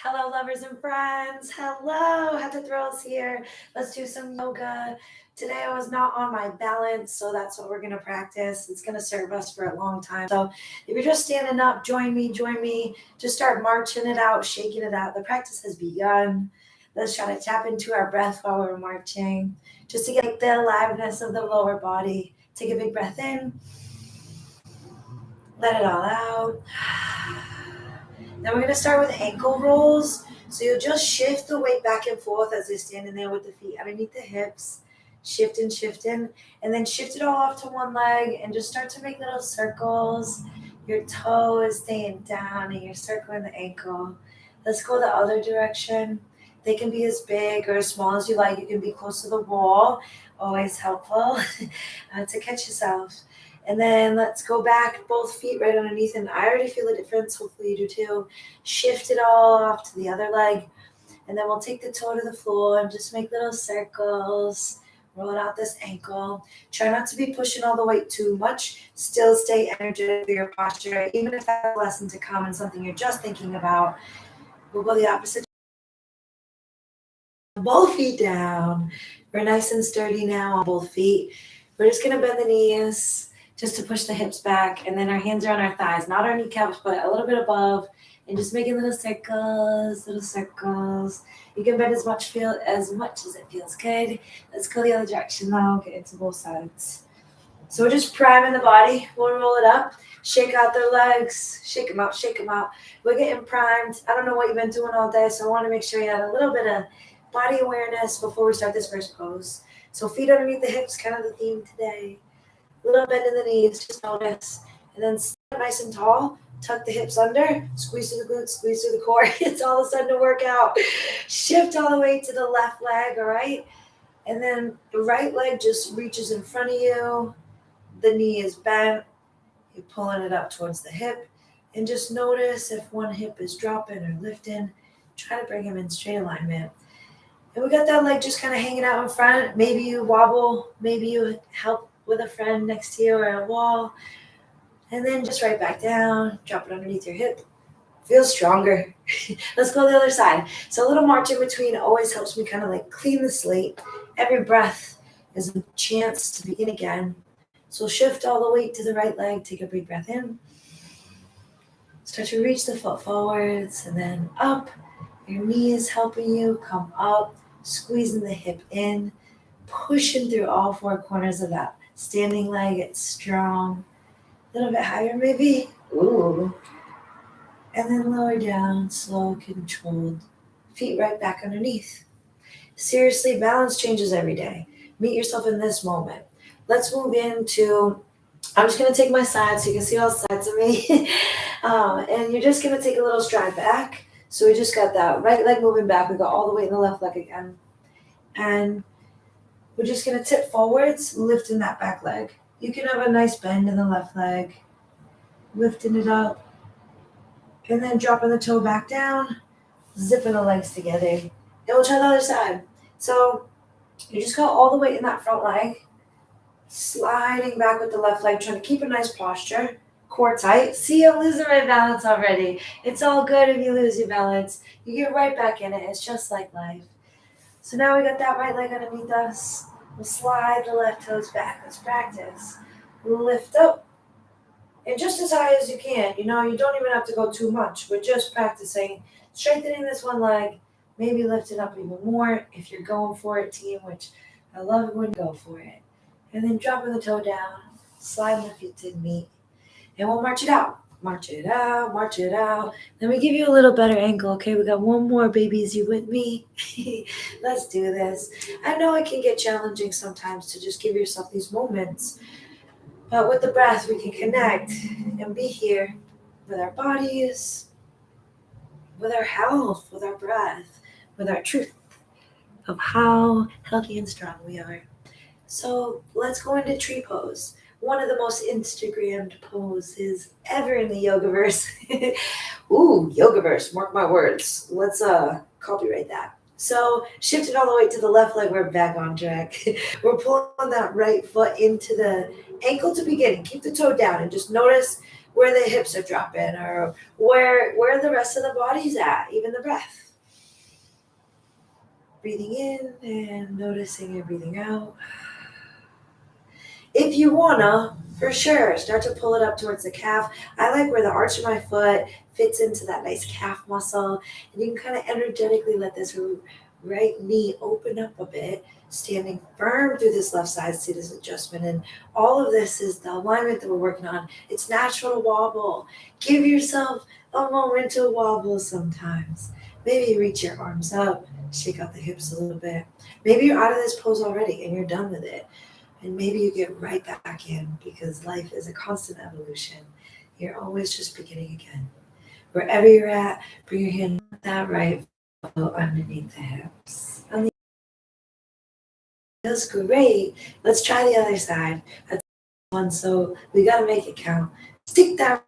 Hello, lovers and friends. Hello, Heather Thrills here. Let's do some yoga. Today I was not on my balance, so that's what we're going to practice. It's going to serve us for a long time. So if you're just standing up, join me, join me. Just start marching it out, shaking it out. The practice has begun. Let's try to tap into our breath while we're marching, just to get the aliveness of the lower body. Take a big breath in, let it all out. Then we're going to start with ankle rolls. So you'll just shift the weight back and forth as you're standing there with the feet underneath the hips, shifting, and then shift it all off to one leg and just start to make little circles. Your toe is staying down and you're circling the ankle. Let's go the other direction. They can be as big or as small as you like. You can be close to the wall, always helpful to catch yourself. And then let's go back, both feet right underneath. And I already feel a difference. Hopefully you do too. Shift it all off to the other leg. And then we'll take the toe to the floor and just make little circles. Rolling out this ankle. Try not to be pushing all the weight too much. Still stay energetic for your posture. Even if that's a lesson to come and something you're just thinking about, we'll go the opposite. Both feet down. We're nice and sturdy now on both feet. We're just going to bend the knees just to push the hips back, and then our hands are on our thighs, not our kneecaps, but a little bit above, and just making little circles, little circles. You can bend as much as it feels good. Let's go the other direction now, get into both sides. So we're just priming the body. We'll roll it up, shake out their legs, shake them out. We're getting primed. I don't know what you've been doing all day, so I want to make sure you had a little bit of body awareness before we start this first pose. So feet underneath the hips, kind of the theme today. Little bend in the knees, just notice. And then stand nice and tall. Tuck the hips under. Squeeze through the glutes, squeeze through the core. It's all of a sudden a workout. Shift all the way to the left leg, all right? And then the right leg just reaches in front of you. The knee is bent. You're pulling it up towards the hip. And just notice if one hip is dropping or lifting. Try to bring them in straight alignment. And we got that leg just kind of hanging out in front. Maybe you wobble. Maybe you help with a friend next to you or a wall, and then just right back down, drop it underneath your hip. Feel stronger. Let's go the other side. So a little march in between always helps me kind of like clean the slate. Every breath is a chance to begin again. So shift all the weight to the right leg. Take a big breath in. Start to reach the foot forwards and then up. Your knee is helping you come up, squeezing the hip in, pushing through all four corners of that standing leg. It's strong. A little bit higher maybe. Ooh. And then lower down, slow, controlled. Feet right back underneath. Seriously, balance changes every day. Meet yourself in this moment. Let's move into, I'm just going to take my side so you can see all sides of me. And you're just going to take a little stride back. So we just got that right leg moving back. We got all the weight in the left leg again. And we're just going to tip forwards, lifting that back leg. You can have a nice bend in the left leg, lifting it up, and then dropping the toe back down, zipping the legs together. And we'll try the other side. So you just got all the weight in that front leg, sliding back with the left leg, trying to keep a nice posture, core tight. See, I'm losing my balance already. It's all good if you lose your balance. You get right back in it. It's just like life. So now we got that right leg underneath us. We'll slide the left toes back. Let's practice. Lift up. And just as high as you can. You know, you don't even have to go too much. We're just practicing strengthening this one leg. Maybe lift it up even more if you're going for it, team, which I love it when you go for it. And then dropping the toe down. Sliding the feet to the meet. And we'll march it out. March it out, march it out. Let me give you a little better angle, okay? We got one more, babies. You with me? Let's do this. I know it can get challenging sometimes to just give yourself these moments. But with the breath, we can connect and be here with our bodies, with our health, with our breath, with our truth of how healthy and strong we are. So let's go into tree pose. One of the most Instagrammed poses ever in the Yogaverse. Ooh, Yogaverse, mark my words. Let's copyright that. So shift it all the way to the left leg. We're back on track. We're pulling that right foot into the ankle to begin. Keep the toe down and just notice where the hips are dropping or where the rest of the body's at, even the breath. Breathing in and noticing you're breathing out. If you wanna, for sure, start to pull it up towards the calf. I like where the arch of my foot fits into that nice calf muscle. And you can kind of energetically let this right knee open up a bit, standing firm through this left side. See this adjustment. And all of this is the alignment that we're working on. It's natural to wobble. Give yourself a moment to wobble sometimes. Maybe reach your arms up, shake out the hips a little bit. Maybe you're out of this pose already and you're done with it. And maybe you get right back in, because life is a constant evolution. You're always just beginning again. Wherever you're at, bring your hand on that right foot underneath the hips. Feels great. Let's try the other side. That's one, so we got to make it count. Stick that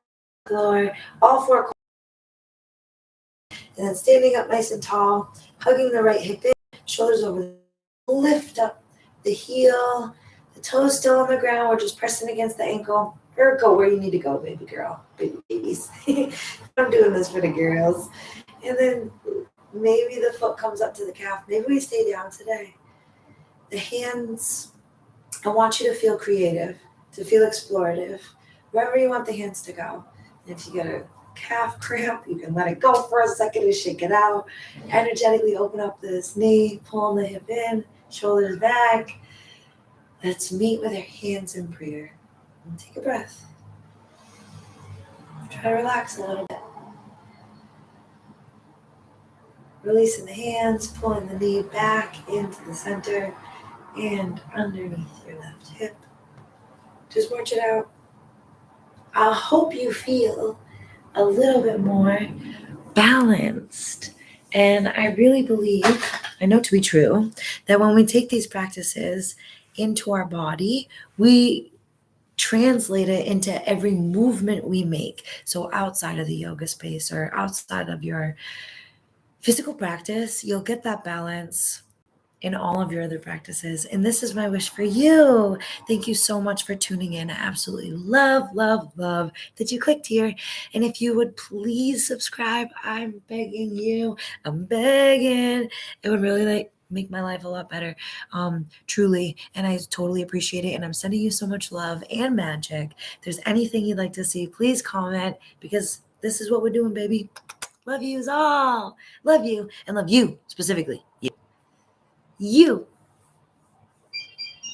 floor, all four, and then standing up nice and tall, hugging the right hip in, shoulders over. Lift up the heel. The toes still on the ground. We're just pressing against the ankle. Or go where you need to go, baby girl, babies. I'm doing this for the girls. And then maybe the foot comes up to the calf. Maybe we stay down today. The hands, I want you to feel creative, to feel explorative, wherever you want the hands to go. And if you get a calf cramp, you can let it go for a second and shake it out. Energetically open up this knee, pulling the hip in, shoulders back. Let's meet with our hands in prayer. And take a breath. Try to relax a little bit. Releasing the hands, pulling the knee back into the center and underneath your left hip. Just watch it out. I hope you feel a little bit more balanced. And I really believe, I know to be true, that when we take these practices into our body, we translate it into every movement we make. So outside of the yoga space or outside of your physical practice, you'll get that balance in all of your other practices. And this is my wish for you. Thank you so much for tuning in. I absolutely love that you clicked here. And if you would please subscribe, I'm begging you. I'm begging. It would really make my life a lot better, truly. And I totally appreciate it. And I'm sending you so much love and magic. If there's anything you'd like to see, please comment, because this is what we're doing, baby. Love yous all. Love you, and love you specifically. You.